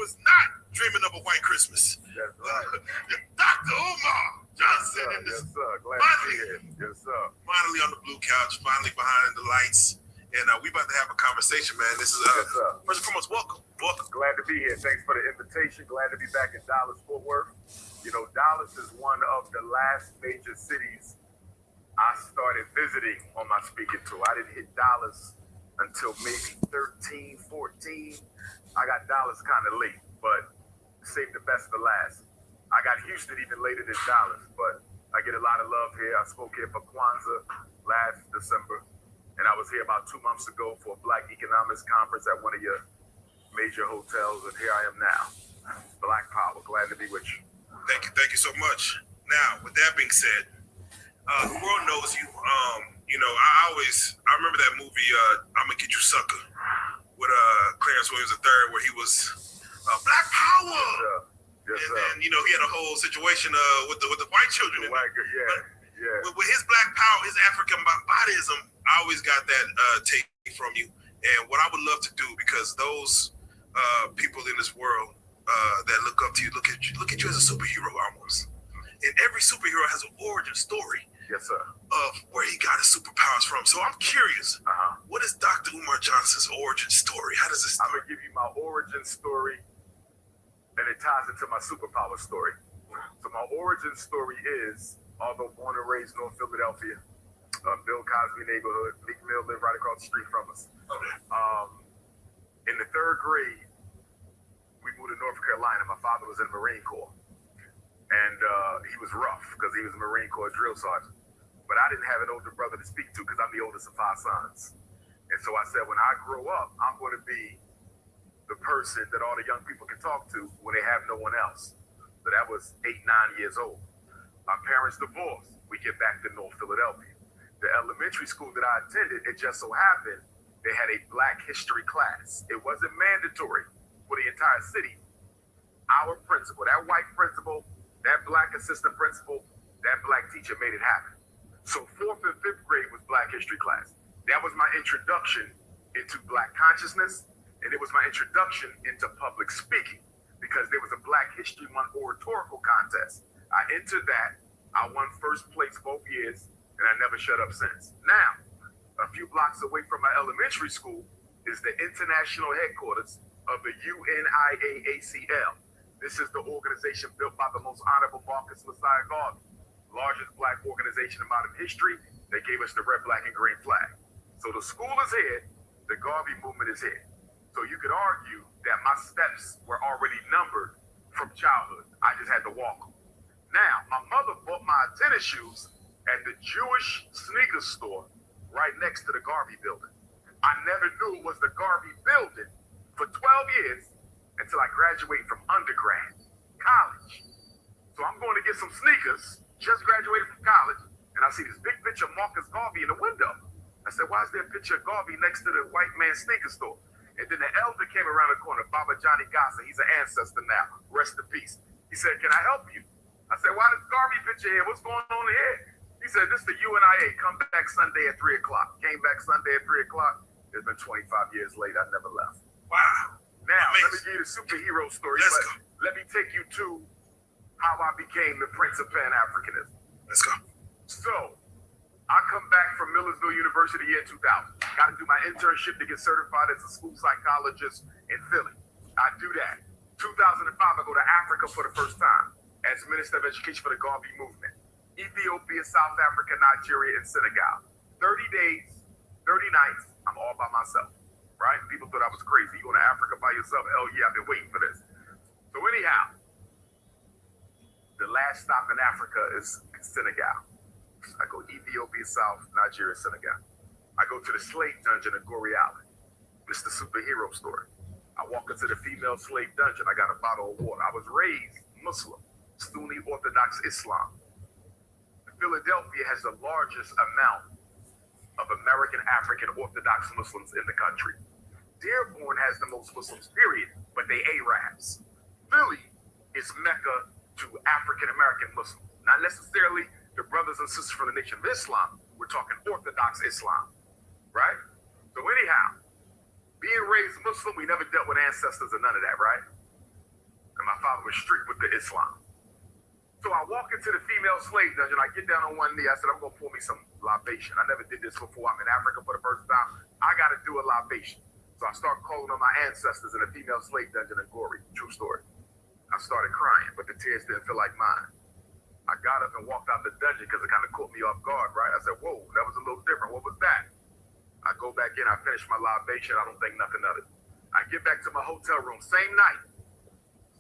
was not dreaming of a white Christmas. That's right. Dr. Umar Johnson in this. Yes, sir. Glad to be here. Yes, sir. Finally on the blue couch, finally behind the lights. And we about to have a conversation, man. This is, Yes, sir. first and foremost, welcome. Glad to be here. Thanks for the invitation. Glad to be back in Dallas, Fort Worth. You know, Dallas is one of the last major cities I started visiting on my speaking tour. I didn't hit Dallas until maybe 13, 14. I got Dallas kind of late, but saved the best for last. I got Houston even later than Dallas, but I get a lot of love here. I spoke here for Kwanzaa last December, and I was here about 2 months ago for a Black Economics Conference at one of your major hotels, and here I am now. Black Power, glad to be with you. Thank you so much. Now, with that being said, the world knows you. You know, I remember that movie, I'm Gonna Get You Sucker, with Clarence Williams III, where he was Black Power. Yes, and then, you know, he had a whole situation with the white children. With his Black Power, his African bodyism, I always got that take from you. And what I would love to do, because those people in this world that look up to you, look at you as a superhero almost. And every superhero has an origin story. Yes, sir. Of where he got his superpowers from. So I'm curious, what is Dr. Umar Johnson's origin story? How does it start? I'm going to give you my origin story, and it ties into my superpower story. So my origin story is, although born and raised North Philadelphia, Bill Cosby neighborhood, Meek Mill lived right across the street from us. Okay. In the 3rd grade, we moved to North Carolina. My father was in the Marine Corps. And he was rough because he was a Marine Corps drill sergeant. But I didn't have an older brother to speak to because I'm the oldest of 5 sons. And so I said, when I grow up, I'm going to be the person that all the young people can talk to when they have no one else. So that was 8, 9 years old. My parents divorced. We get back to North Philadelphia. The elementary school that I attended, it just so happened they had a Black history class. It wasn't mandatory for the entire city. Our principal, that white principal, that Black assistant principal, that Black teacher made it happen. So 4th and 5th grade was Black history class. That was my introduction into Black consciousness, and it was my introduction into public speaking, because there was a Black History Month oratorical contest. I entered that. I won first place both years, and I never shut up since. Now, a few blocks away from my elementary school is the international headquarters of the UNIAACL. This is the organization built by the most honorable Marcus Messiah Garvey, largest Black organization in modern history. They gave us the red, black, and green flag. So the school is here, the Garvey movement is here. So you could argue that my steps were already numbered from childhood. I just had to walk them. Now, my mother bought my tennis shoes at the Jewish sneaker store right next to the Garvey building. I never knew it was the Garvey building for 12 years until I graduated from undergrad, college. So I'm going to get some sneakers, just graduated from college, and I see this big picture of Marcus Garvey in the window. I said, why is there a picture of Garvey next to the white man's sneaker store? And then the elder came around the corner, Baba Johnny Gassa. He's an ancestor now. Rest in peace. He said, can I help you? I said, why this Garvey picture here? What's going on here? He said, this is the UNIA. Come back Sunday at 3 o'clock. Came back Sunday at 3 o'clock. It's been 25 years later. I never left. Wow. Now, let me give you the superhero story. Let me take you to how I became the Prince of Pan-Africanism. Let's go. So, I come back from Millersville University year 2000. Got to do my internship to get certified as a school psychologist in Philly. I do that. 2005, I go to Africa for the first time as Minister of Education for the Garvey movement. Ethiopia, South Africa, Nigeria, and Senegal. 30 days, 30 nights, I'm all by myself, right? People thought I was crazy. You going to Africa by yourself? Hell yeah, I've been waiting for this. So anyhow, the last stop in Africa is Senegal. I go Ethiopia, South, Nigeria, Senegal. I go to the slave dungeon in Goree Island. It's the superhero story. I walk into the female slave dungeon. I got a bottle of water. I was raised Muslim, Sunni Orthodox Islam. Philadelphia has the largest amount of American African Orthodox Muslims in the country. Dearborn has the most Muslims, period, but they Arabs. Philly is Mecca to African American Muslims. Not necessarily the brothers and sisters from the Nation of Islam. We're talking Orthodox Islam, right? So anyhow, being raised Muslim, we never dealt with ancestors or none of that, right? And my father was strict with the Islam. So I walk into the female slave dungeon. I get down on one knee. I said, I'm going to pour me some libation. I never did this before. I'm in Africa for the first time. I got to do a libation. So I start calling on my ancestors in the female slave dungeon in Gory. True story. I started crying, but the tears didn't feel like mine. I got up and walked out the dungeon because it kind of caught me off guard, right? I said, whoa, that was a little different. What was that? I go back in. I finish my libation. I don't think nothing of it. I get back to my hotel room. Same night.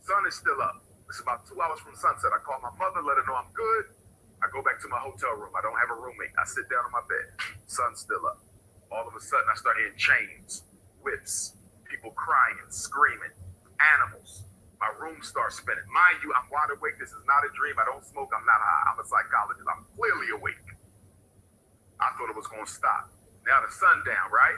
Sun is still up. It's about 2 hours from sunset. I call my mother, let her know I'm good. I go back to my hotel room. I don't have a roommate. I sit down on my bed. Sun's still up. All of a sudden, I start hearing chains, whips, people crying, screaming, animals. My room starts spinning. Mind you, I'm wide awake. This is not a dream. I don't smoke. I'm not high. I'm a psychologist. I'm clearly awake. I thought it was going to stop. Now the sun down, right?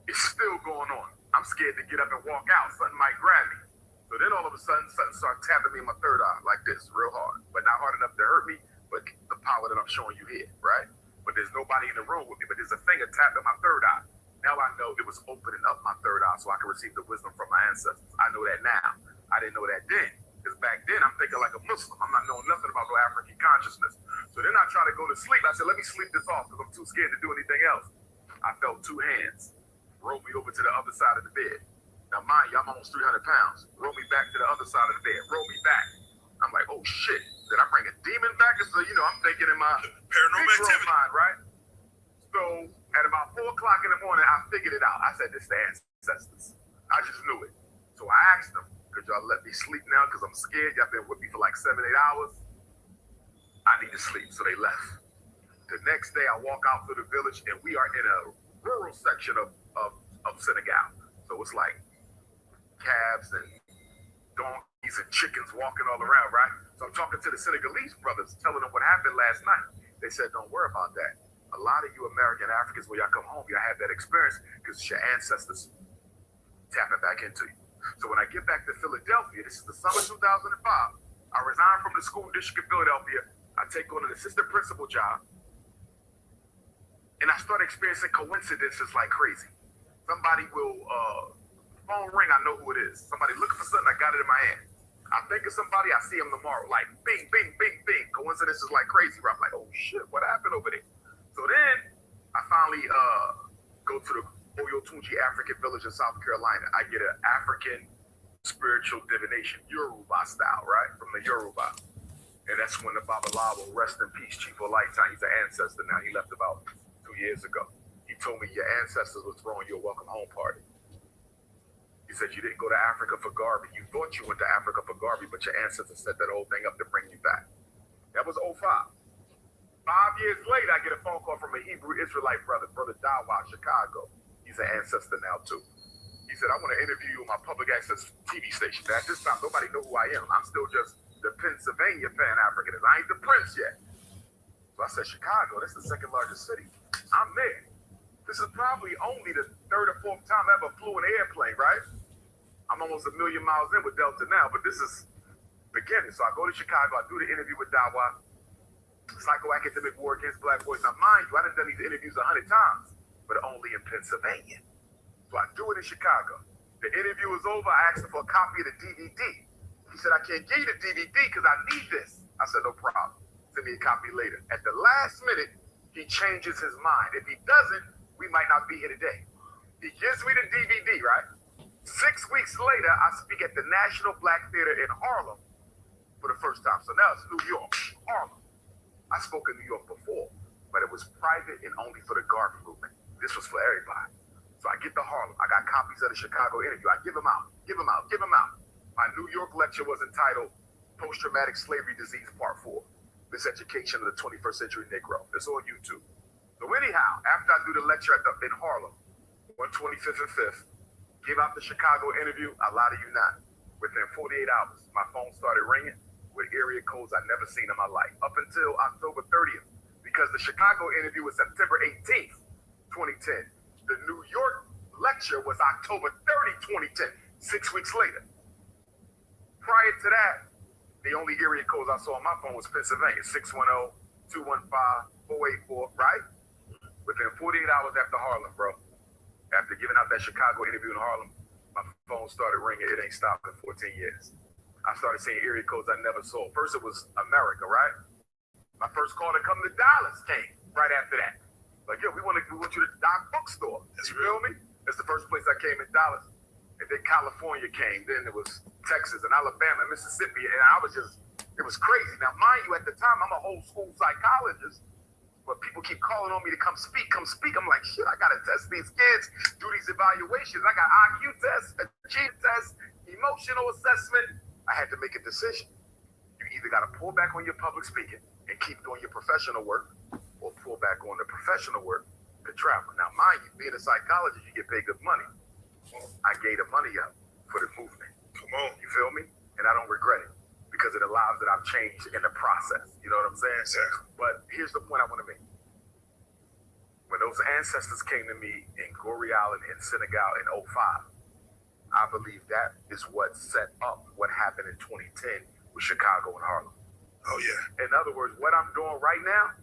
It's still going on. I'm scared to get up and walk out. Something might grab me. So then all of a sudden, something started tapping me in my third eye like this, real hard. But not hard enough to hurt me, but the power that I'm showing you here, right? But there's nobody in the room with me, but there's a finger tapped in my third eye. Now I know it was opening up my third eye so I can receive the wisdom from my ancestors. I know that now. I didn't know that then. Because back then, I'm thinking like a Muslim. I'm not knowing nothing about no African consciousness. So then I try to go to sleep. I said, let me sleep this off because I'm too scared to do anything else. I felt two hands roll me over to the other side of the bed. Now, mind you, I'm almost 300 pounds. Roll me back to the other side of the bed. Roll me back. I'm like, oh, shit. Did I bring a demon back? And so, I'm thinking in my paranormal activity mind, right? So at about 4 o'clock in the morning, I figured it out. I said, this is the ancestors. I just knew it. So I asked them, could y'all let me sleep now? Because I'm scared. Y'all been with me for like 7-8 hours. I need to sleep. So they left. The next day, I walk out through the village, and we are in a rural section of Senegal. So it's like calves and donkeys and chickens walking all around, right? So I'm talking to the Senegalese brothers, telling them what happened last night. They said, don't worry about that. A lot of you American Africans, when y'all come home, y'all have that experience because it's your ancestors tapping back into you. So when I get back to Philadelphia, this is the summer 2005, I resign from the school district of Philadelphia. I take on an assistant principal job. And I start experiencing coincidences like crazy. Somebody will, phone ring, I know who it is. Somebody looking for something, I got it in my hand. I think of somebody, I see them tomorrow. Like, bing, bing, bing, bing. Coincidences like crazy. Where I'm like, oh shit, what happened over there? So then, I finally go to the Oyotunji African village in South Carolina. I get an African spiritual divination, Yoruba style, right? From the Yoruba. And that's when the Babalawo, rest in peace, Chief of Lifetime. He's an ancestor now. He left about 2 years ago. He told me your ancestors was throwing you a welcome home party. He said you didn't go to Africa for Garvey. You thought you went to Africa for Garvey, but your ancestors set that whole thing up to bring you back. That was '05. 5 years later, I get a phone call from a Hebrew Israelite brother, Brother Dawa, Chicago. He's an ancestor now, too. He said, I want to interview you on my public access TV station. Now, at this time, nobody know who I am. I'm still just the Pennsylvania Pan-Africanist. I ain't the prince yet. So I said, Chicago, that's the second largest city. I'm there. This is probably only the 3rd or 4th time I ever flew an airplane, right? I'm almost 1 million miles in with Delta now, but this is beginning. So I go to Chicago, I do the interview with Dawa, psychoacademic war against black boys. Now, mind you, I done these interviews 100 times, but only in Pennsylvania. So I do it in Chicago. The interview is over. I asked him for a copy of the DVD. He said, I can't give you the DVD because I need this. I said, no problem. Send me a copy later. At the last minute, he changes his mind. If he doesn't, we might not be here today. He gives me the DVD, right? 6 weeks later, I speak at the National Black Theater in Harlem for the first time. So now it's New York, Harlem. I spoke in New York before, but it was private and only for the Garvey movement. This was for everybody. So I get to Harlem. I got copies of the Chicago interview. I give them out. My New York lecture was entitled Post-Traumatic Slavery Disease Part 4, Miseducation of the 21st Century Negro. It's on YouTube. So anyhow, after I do the lecture in Harlem, 125th and 5th, give out the Chicago interview, I lie to you not. Within 48 hours, my phone started ringing with area codes I'd never seen in my life, up until October 30th, because the Chicago interview was September 18th, 2010. The New York lecture was October 30, 2010, 6 weeks later. Prior to that, the only area codes I saw on my phone was Pennsylvania, 610-215-484, right? Within 48 hours after Harlem, bro. After giving out that Chicago interview in Harlem, my phone started ringing. It ain't stopped in 14 years. I started seeing area codes I never saw. First, it was America, right? My first call to come to Dallas came right after that. Like, yo, we want you to Doc Bookstore. You feel me? That's the first place I came in Dallas. And then California came. Then it was Texas and Alabama and Mississippi. And it was crazy. Now, mind you, at the time, I'm a whole school psychologist. But people keep calling on me to come speak. I'm like, shit, I got to test these kids, do these evaluations. I got IQ tests, achievement tests, emotional assessment. I had to make a decision. You either got to pull back on your public speaking and keep doing your professional work, or pull back on the professional work to travel. Now, mind you, being a psychologist, you get paid good money. I gave the money up for the movement. Come on. You feel me? And I don't regret it because it allows that I've changed in the process. You know what I'm saying? Exactly. But here's the point I want to make. When those ancestors came to me in Goree Island in Senegal in 05, I believe that is what set up what happened in 2010 with Chicago and Harlem. Oh, yeah. In other words, what I'm doing right now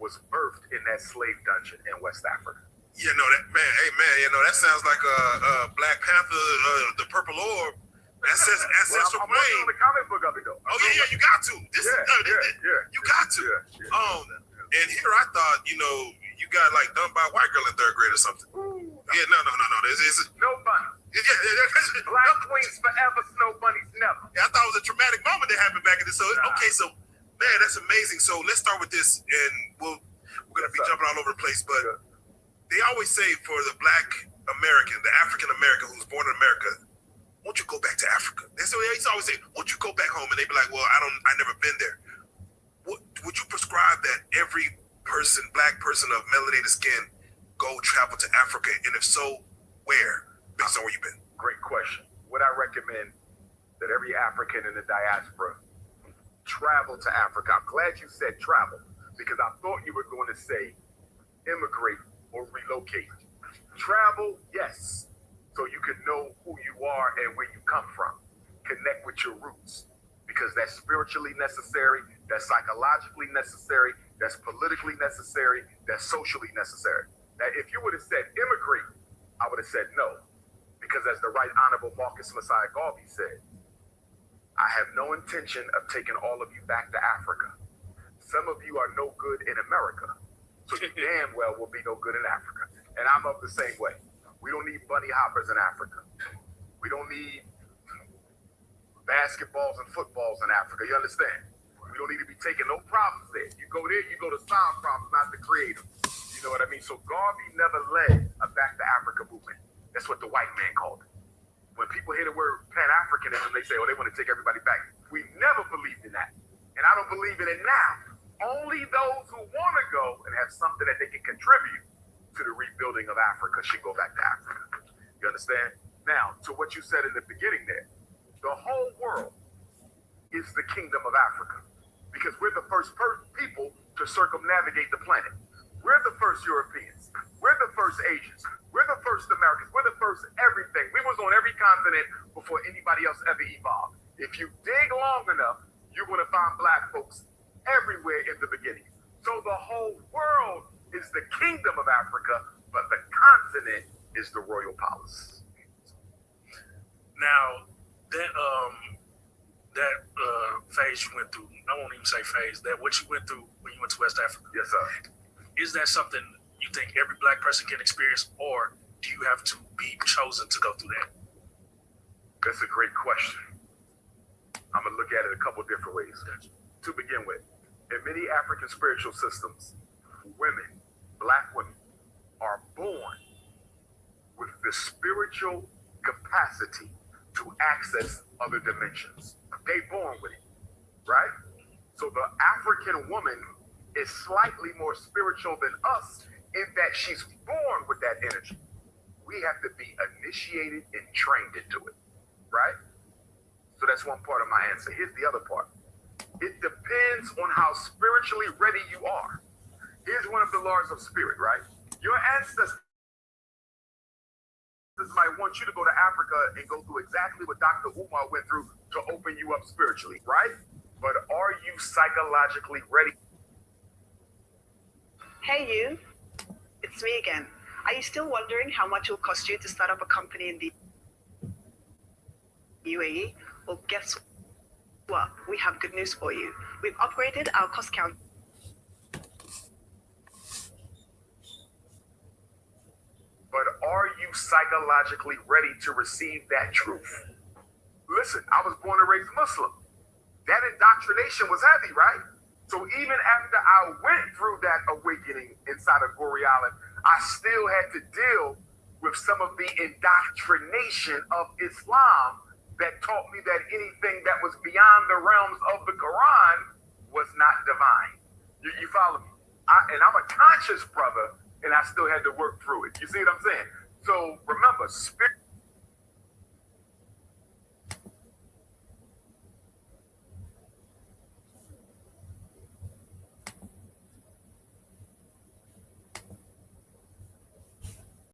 was birthed in that slave dungeon in West Africa. You know that, man. Hey, man. You know that sounds like a Black Panther, the Purple Orb. Ancestral I'm working on the comic book of it though. Oh yeah, you got to. You got to. And here I thought, you got like dumped by a white girl in third grade or something. Yeah, no. It's no bunny. Black queens forever, snow bunnies never. Yeah, I thought it was a traumatic moment that happened back in this. So okay, so man, that's amazing. So let's start with this, and we're gonna be jumping all over the place. But they always say for the Black American, the African American who's born in America, won't you go back to Africa? And so they used to always say, won't you go back home? And they'd be like, well, I never been there. Would you prescribe that every person, Black person of melanated skin, go travel to Africa? And if so, where? Based on where you've been. Great question. Would I recommend that every African in the diaspora travel to Africa? I'm glad you said travel, because I thought you were going to say immigrate or relocate. Travel, yes. So you can know who you are and where you come from. Connect with your roots, because that's spiritually necessary, that's psychologically necessary, that's politically necessary, that's socially necessary. Now, if you would have said immigrate, I would have said no, because as the Right Honorable Marcus Messiah Garvey said, I have no intention of taking all of you back to Africa. Some of you are no good in America, so you damn well will be no good in Africa. And I'm of the same way. We don't need bunny hoppers in Africa. We don't need basketballs and footballs in Africa. You understand? We don't need to be taking no problems there. You go there, you go to solve problems, not to create them. You know what I mean? So Garvey never led a back to Africa movement. That's what the white man called it. When people hear the word Pan-Africanism, they say, oh, they want to take everybody back. We never believed in that. And I don't believe in it now. Only those who want to go and have something that they can contribute to the rebuilding of Africa should go back to Africa. You understand? Now, to what you said in the beginning there, the whole world is the kingdom of Africa, because we're the first people to circumnavigate the planet. We're the first Europeans. We're the first Asians. We're the first Americans. We're the first everything. We was on every continent before anybody else ever evolved. If you dig long enough, you're going to find Black folks everywhere in the beginning. So the whole world is the kingdom of Africa, but the continent is the royal palace. Now, that phase you went through, I won't even say phase, that what you went through when you went to West Africa. Yes, sir. Is that something you think every Black person can experience, or do you have to be chosen to go through that? That's a great question. I'm going to look at it a couple different ways. To begin with, in many African spiritual systems, women, Black women, are born with the spiritual capacity to access other dimensions. They born with it, right? So the African woman is slightly more spiritual than us in that she's born with that energy. We have to be initiated and trained into it, right? So that's one part of my answer. Here's the other part. It depends on how spiritually ready you are. Here's one of the laws of spirit, right? Your ancestors might want you to go to Africa and go through exactly what Dr. Umar went through to open you up spiritually, right? But are you psychologically ready? Hey you, it's me again. Are you still wondering how much it will cost you to start up a company in the UAE? Well, guess Well, we have good news for you. We've upgraded our cost count. But are you psychologically ready to receive that truth? Listen, I was born and raised Muslim. That indoctrination was heavy, right? So even after I went through that awakening inside of Goree Island, I still had to deal with some of the indoctrination of Islam that taught me that anything that was beyond the realms of the Quran was not divine. You follow me? And I'm a conscious brother, and I still had to work through it. You see what I'm saying? So remember,